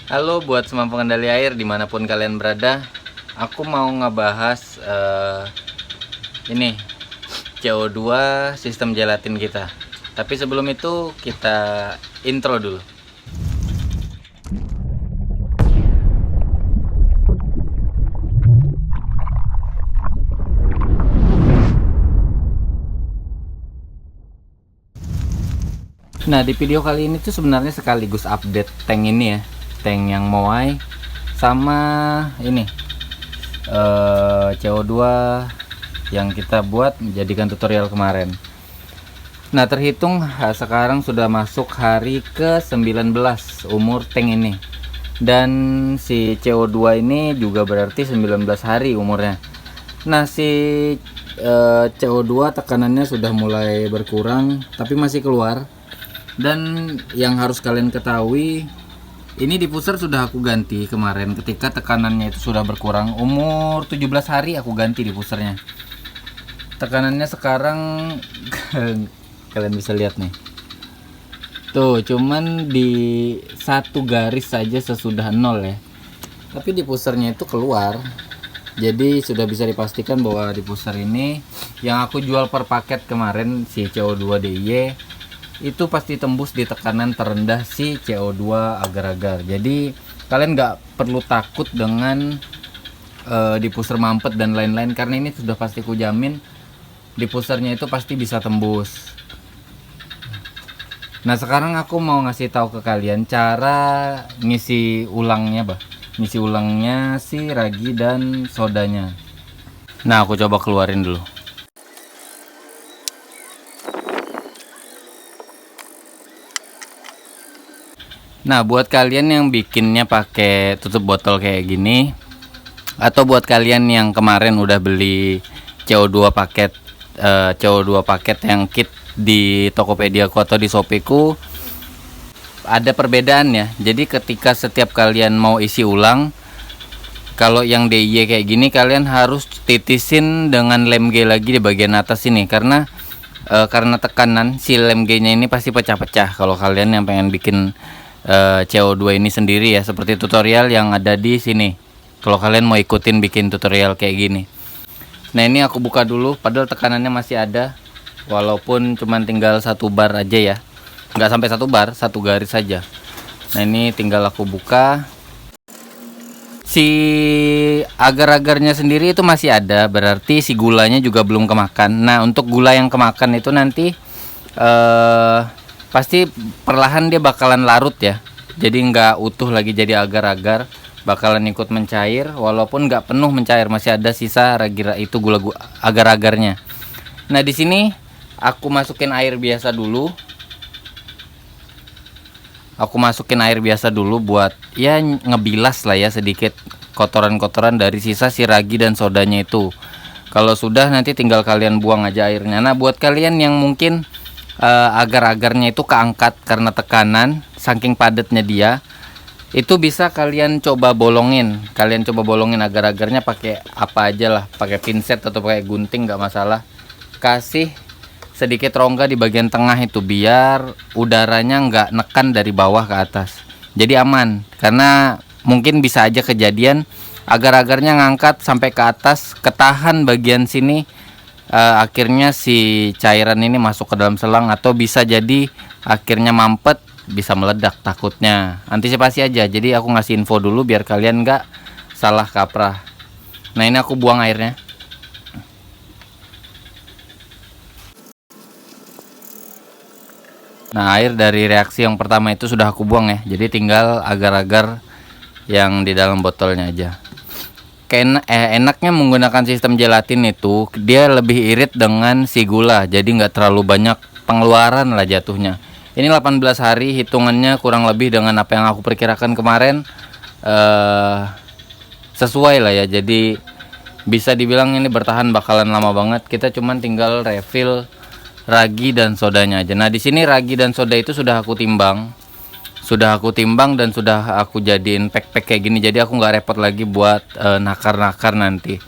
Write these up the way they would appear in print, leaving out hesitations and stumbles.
Halo buat semua pengendali air dimanapun kalian berada. Aku mau ngebahas ini CO2 sistem gelatin kita. Tapi sebelum itu kita intro dulu. Nah, di video kali ini tuh sebenarnya sekaligus update tank ini ya, tank yang Moai sama ini CO2 yang kita buat menjadikan tutorial kemarin. Nah, terhitung sekarang sudah masuk hari ke-19 umur tank ini. Dan si CO2 ini juga berarti 19 hari umurnya. Nah, si CO2 tekanannya sudah mulai berkurang tapi masih keluar. Dan yang harus kalian ketahui, ini diffuser sudah aku ganti kemarin ketika tekanannya itu sudah berkurang. Umur 17 hari aku ganti diffusernya. Tekanannya sekarang kalian bisa lihat nih. Tuh, cuman di satu garis saja sesudah 0 ya. Tapi diffusernya itu keluar. Jadi sudah bisa dipastikan bahwa diffuser ini yang aku jual per paket kemarin, si CO2 DIY, itu pasti tembus di tekanan terendah si CO2 agar-agar. Jadi kalian nggak perlu takut dengan diffuser mampet dan lain-lain, karena ini sudah pasti kujamin diffusernya itu pasti bisa tembus. Nah, sekarang aku mau ngasih tahu ke kalian cara ngisi ulangnya, ngisi ulangnya si ragi dan sodanya. Nah, aku coba keluarin dulu. Nah, buat kalian yang bikinnya pakai tutup botol kayak gini, atau buat kalian yang kemarin udah beli CO2 paket CO2 paket yang kit di Tokopedia ku atau di Shopee ku, ada perbedaan ya. Jadi ketika setiap kalian mau isi ulang, kalau yang DIY kayak gini kalian harus titisin dengan lem G lagi di bagian atas ini, karena tekanan si lem G nya ini pasti pecah-pecah kalau kalian yang pengen bikin CO2 ini sendiri ya, seperti tutorial yang ada di sini kalau kalian mau ikutin bikin tutorial kayak gini. Nah, ini aku buka dulu, padahal tekanannya masih ada, walaupun cuman tinggal 1 bar aja ya, nggak sampai 1 bar, 1 garis saja. Nah, ini tinggal aku buka. Si agar-agarnya sendiri itu masih ada, berarti si gulanya juga belum kemakan. Nah, untuk gula yang kemakan itu nanti pasti perlahan dia bakalan larut ya, jadi nggak utuh lagi jadi agar-agar, bakalan ikut mencair. Walaupun nggak penuh mencair, masih ada sisa ragira itu gula agar-agarnya. Nah, di sini aku masukin air biasa dulu. Buat ya ngebilas lah ya sedikit kotoran-kotoran dari sisa si ragi dan sodanya itu. Kalau sudah, nanti tinggal kalian buang aja airnya. Nah, buat kalian yang mungkin agar-agarnya itu keangkat karena tekanan saking padatnya dia, itu bisa kalian coba bolongin. Agar-agarnya pakai apa aja lah, pakai pinset atau pakai gunting nggak masalah. Kasih sedikit rongga di bagian tengah itu biar udaranya nggak nekan dari bawah ke atas, jadi aman. Karena mungkin bisa aja kejadian agar-agarnya ngangkat sampai ke atas, ketahan bagian sini, akhirnya si cairan ini masuk ke dalam selang, atau bisa jadi akhirnya mampet, bisa meledak takutnya. Antisipasi aja, jadi aku ngasih info dulu biar kalian nggak salah kaprah. Nah, ini aku buang airnya. Nah, air dari reaksi yang pertama itu sudah aku buang ya, jadi tinggal agar-agar yang di dalam botolnya aja. Enaknya menggunakan sistem gelatin itu, dia lebih irit dengan si gula, jadi nggak terlalu banyak pengeluaran lah jatuhnya. Ini 18 hari hitungannya kurang lebih dengan apa yang aku perkirakan kemarin, sesuai lah ya. Jadi bisa dibilang ini bertahan bakalan lama banget. Kita cuman tinggal refill ragi dan sodanya aja. Nah, di sini ragi dan soda itu sudah aku timbang dan sudah aku jadiin pack-pack kayak gini, jadi aku nggak repot lagi buat nakar-nakar nanti.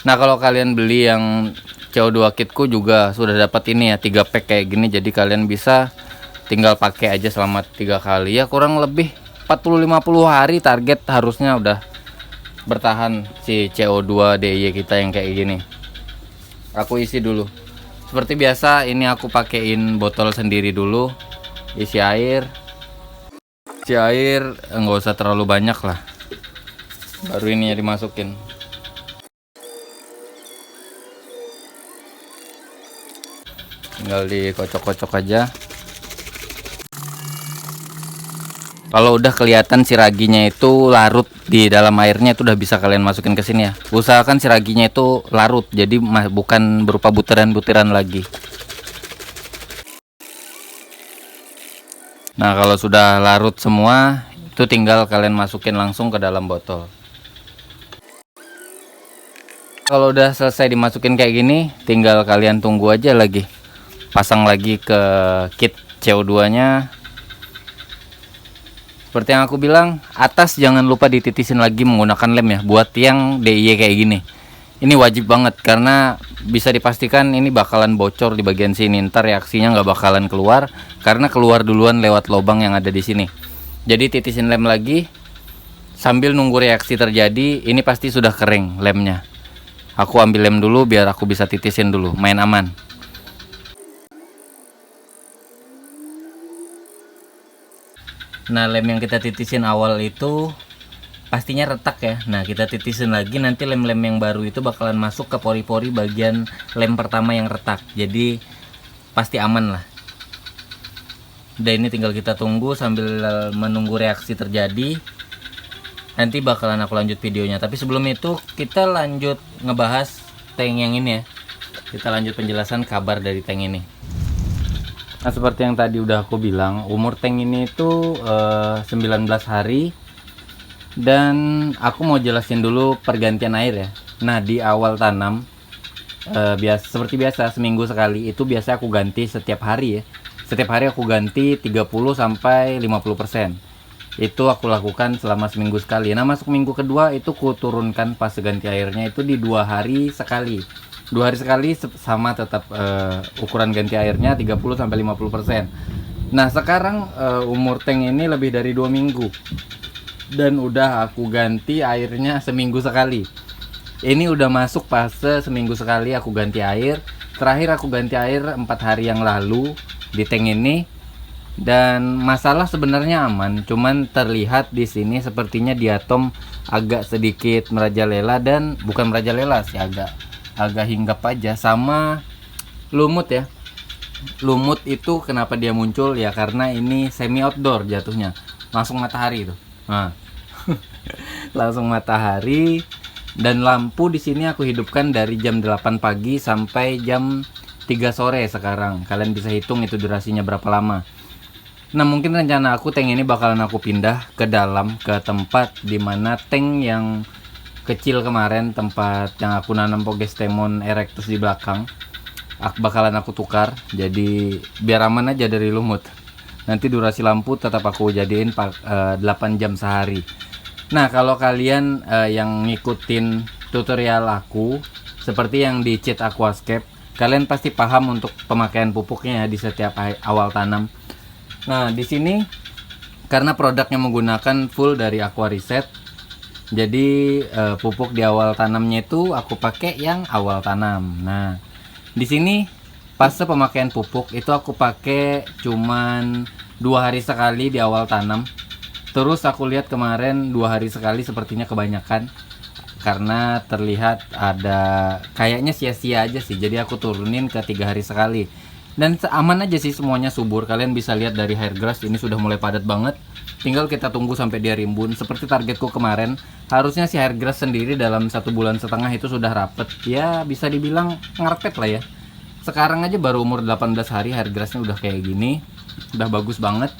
Nah, kalau kalian beli yang CO2 kitku juga sudah dapat ini ya, 3 pack kayak gini, jadi kalian bisa tinggal pakai aja selama 3 kali ya, kurang lebih 40-50 hari target harusnya udah bertahan si CO2 DIY kita yang kayak gini. Aku isi dulu. Seperti biasa ini aku pakein botol sendiri dulu. Isi air. Isi air nggak usah terlalu banyak lah. Baru ini ya dimasukin. Tinggal dikocok-kocok aja. Kalau udah kelihatan si raginya itu larut di dalam airnya, itu udah bisa kalian masukin ke sini ya. Usahakan si raginya itu larut, jadi bukan berupa butiran-butiran lagi. Nah, kalau sudah larut semua, itu tinggal kalian masukin langsung ke dalam botol. Kalau udah selesai dimasukin kayak gini, tinggal kalian tunggu aja lagi. Pasang lagi ke kit CO2-nya. Seperti yang aku bilang, atas jangan lupa dititisin lagi menggunakan lem ya, buat yang DIY kayak gini. Ini wajib banget karena bisa dipastikan ini bakalan bocor di bagian sini. Ntar reaksinya nggak bakalan keluar karena keluar duluan lewat lubang yang ada di sini. Jadi titisin lem lagi sambil nunggu reaksi terjadi. Ini pasti sudah kering lemnya. Aku ambil lem dulu biar aku bisa titisin dulu, main aman. Nah, lem yang kita titisin awal itu pastinya retak ya. Nah, kita titisin lagi, nanti lem-lem yang baru itu bakalan masuk ke pori-pori bagian lem pertama yang retak. Jadi pasti aman lah. Dan ini tinggal kita tunggu sambil menunggu reaksi terjadi. Nanti bakalan aku lanjut videonya. Tapi sebelum itu kita lanjut ngebahas tank yang ini ya. Kita lanjut penjelasan kabar dari tank ini. Nah, seperti yang tadi udah aku bilang, umur tank ini itu 19 hari. Dan aku mau jelasin dulu pergantian air ya. Nah, di awal tanam seperti biasa seminggu sekali itu biasa aku ganti setiap hari ya. Setiap hari aku ganti 30 sampai 50%. Itu aku lakukan selama seminggu sekali. Nah, masuk minggu kedua itu ku turunkan pas ganti airnya itu di 2 hari sekali. 2 hari sekali sama tetap ukuran ganti airnya 30 sampai 50%. Nah, sekarang umur tank ini lebih dari 2 minggu. Dan udah aku ganti airnya seminggu sekali. Ini udah masuk fase seminggu sekali aku ganti air. Terakhir aku ganti air 4 hari yang lalu di tank ini. Dan masalah sebenarnya aman, cuman terlihat di sini sepertinya diatom agak sedikit merajalela, dan bukan merajalela sih, agak hinggap aja, sama lumut ya. Lumut itu kenapa dia muncul ya, karena ini semi outdoor jatuhnya, langsung matahari itu. Nah, langsung matahari. Dan lampu di sini aku hidupkan dari jam 8 pagi sampai jam 3 sore sekarang. Kalian bisa hitung itu durasinya berapa lama. Nah, mungkin rencana aku tank ini bakalan aku pindah ke dalam, ke tempat dimana tank yang kecil kemarin, tempat yang aku nanam Pogestemon erectus di belakang, bakalan aku tukar jadi biar aman aja dari lumut. Nanti durasi lampu tetap aku jadiin 8 jam sehari. Nah, kalau kalian yang ngikutin tutorial aku seperti yang di Cheat Aquascape, kalian pasti paham untuk pemakaian pupuknya ya di setiap awal tanam. Nah, di sini karena produknya menggunakan full dari Aqua Reset, jadi pupuk di awal tanamnya itu aku pakai yang awal tanam. Nah, di sini fase pemakaian pupuk itu aku pakai cuman 2 hari sekali di awal tanam. Terus aku lihat kemarin 2 hari sekali sepertinya kebanyakan, karena terlihat ada kayaknya sia-sia aja sih. Jadi aku turunin ke 3 hari sekali. Dan aman aja sih, semuanya subur. Kalian bisa lihat dari hair grass ini sudah mulai padat banget. Tinggal kita tunggu sampai dia rimbun. Seperti targetku kemarin, harusnya si hair grass sendiri dalam 1,5 bulan itu sudah rapet. Ya bisa dibilang ngerpet lah ya. Sekarang aja baru umur 18 hari hair grassnya udah kayak gini. Udah bagus banget.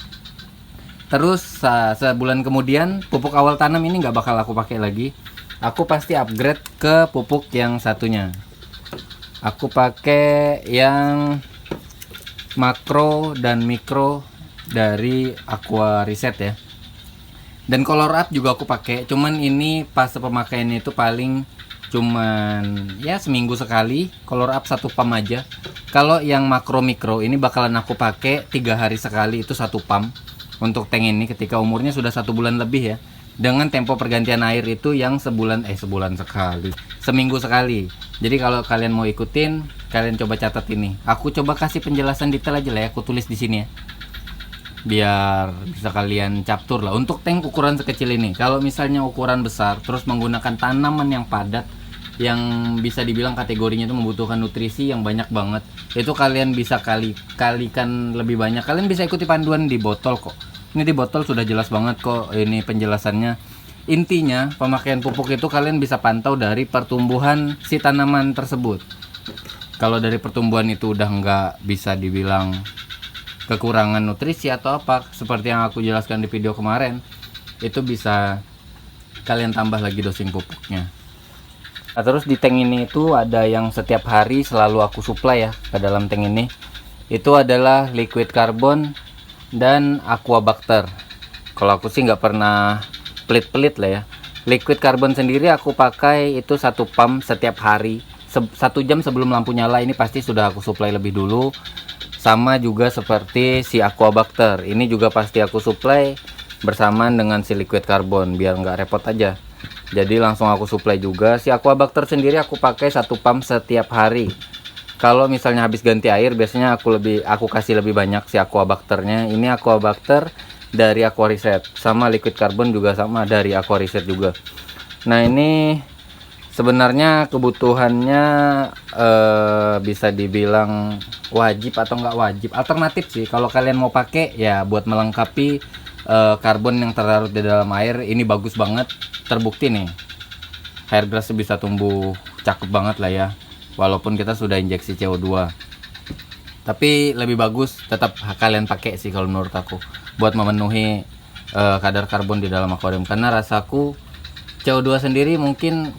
Terus sebulan kemudian pupuk awal tanam ini nggak bakal aku pakai lagi. Aku pasti upgrade ke pupuk yang satunya. Aku pakai yang makro dan mikro dari Aqua Reset ya. Dan color up juga aku pakai, cuman ini pas pemakaiannya itu paling cuman ya seminggu sekali, color up 1 pump aja. Kalau yang makro mikro ini bakalan aku pakai 3 hari sekali, itu 1 pump untuk tank ini ketika umurnya sudah 1 bulan lebih ya, dengan tempo pergantian air itu yang sebulan sekali, seminggu sekali. Jadi kalau kalian mau ikutin, kalian coba catat ini. Aku coba kasih penjelasan detail aja lah ya, aku tulis di sini ya, biar bisa kalian captur lah. Untuk tank ukuran sekecil ini, kalau misalnya ukuran besar terus menggunakan tanaman yang padat, yang bisa dibilang kategorinya itu membutuhkan nutrisi yang banyak banget, itu kalian bisa kalikan lebih banyak. Kalian bisa ikuti panduan di botol kok. Ini di botol sudah jelas banget kok ini penjelasannya. Intinya pemakaian pupuk itu kalian bisa pantau dari pertumbuhan si tanaman tersebut. Kalau dari pertumbuhan itu udah nggak bisa dibilang kekurangan nutrisi atau apa, seperti yang aku jelaskan di video kemarin, itu bisa kalian tambah lagi dosing pupuknya. Nah, terus di tank ini itu ada yang setiap hari selalu aku supply ya ke dalam tank ini. Itu adalah liquid carbon dan aquabacter. Kalau aku sih nggak pernah pelit-pelit lah ya. Liquid carbon sendiri aku pakai itu 1 pump setiap hari. 1 jam sebelum lampu nyala ini pasti sudah aku supply lebih dulu. Sama juga seperti si aquabacter. Ini juga pasti aku supply bersamaan dengan si liquid carbon biar nggak repot aja. Jadi langsung aku supply juga. Si aquabacter sendiri aku pakai 1 pump setiap hari. Kalau misalnya habis ganti air, biasanya aku kasih lebih banyak si aquabacternya. Ini aquabacter dari Aquareset, sama liquid carbon juga sama dari Aquareset juga. Nah ini sebenarnya kebutuhannya bisa dibilang wajib atau nggak wajib, alternatif sih. Kalau kalian mau pakai ya buat melengkapi karbon yang terlarut di dalam air, ini bagus banget. Terbukti nih, hairgrass bisa tumbuh cakep banget lah ya, walaupun kita sudah injeksi CO2. Tapi lebih bagus tetap kalian pakai sih kalau menurut aku, buat memenuhi kadar karbon di dalam akuarium. Karena rasaku CO2 sendiri mungkin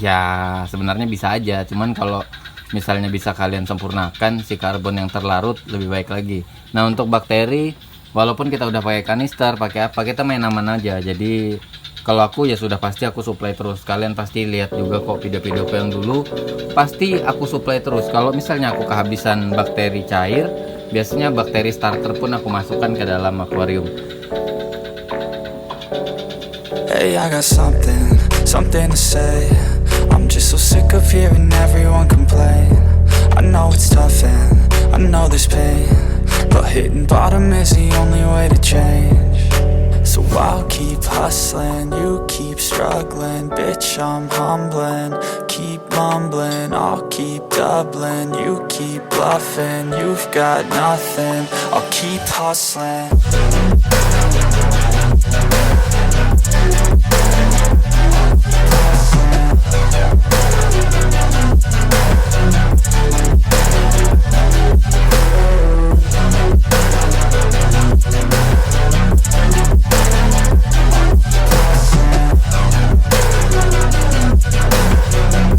ya sebenarnya bisa aja, cuman kalau misalnya bisa kalian sempurnakan si karbon yang terlarut lebih baik lagi. Nah untuk bakteri, walaupun kita udah pakai kanister, pakai apa, kita main aman aja. Jadi kalau aku ya sudah pasti aku supply terus. Kalian pasti lihat juga kok video-videoku yang dulu, pasti aku supply terus. Kalau misalnya aku kehabisan bakteri cair, biasanya bakteri starter pun aku masukkan ke dalam akuarium. Hey, I got something to say. I'm just so sick of hearing everyone complain. I know it's tough and I know there's pain, but hitting bottom is the only way to change. So I'll keep hustling, you keep struggling. Bitch, I'm humbling, keep mumbling. I'll keep doubling, you keep bluffing. You've got nothing, I'll keep hustling.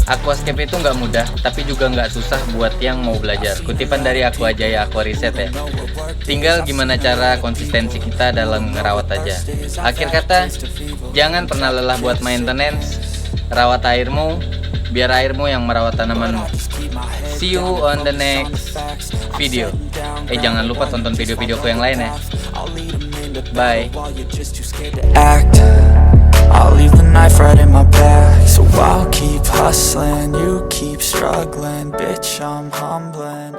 Aquascape itu nggak mudah, tapi juga nggak susah buat yang mau belajar. Kutipan dari aku aja ya, Aquareset ya. Tinggal gimana cara konsistensi kita dalam ngerawat aja. Akhir kata, jangan pernah lelah buat maintenance, rawat airmu, biar airmu yang merawat tanamanmu. See you on the next video. Jangan lupa tonton video-videoku yang lain ya. Bye. I'll leave the knife right in my back. So I'll keep hustling, you keep struggling. Bitch, I'm humbling.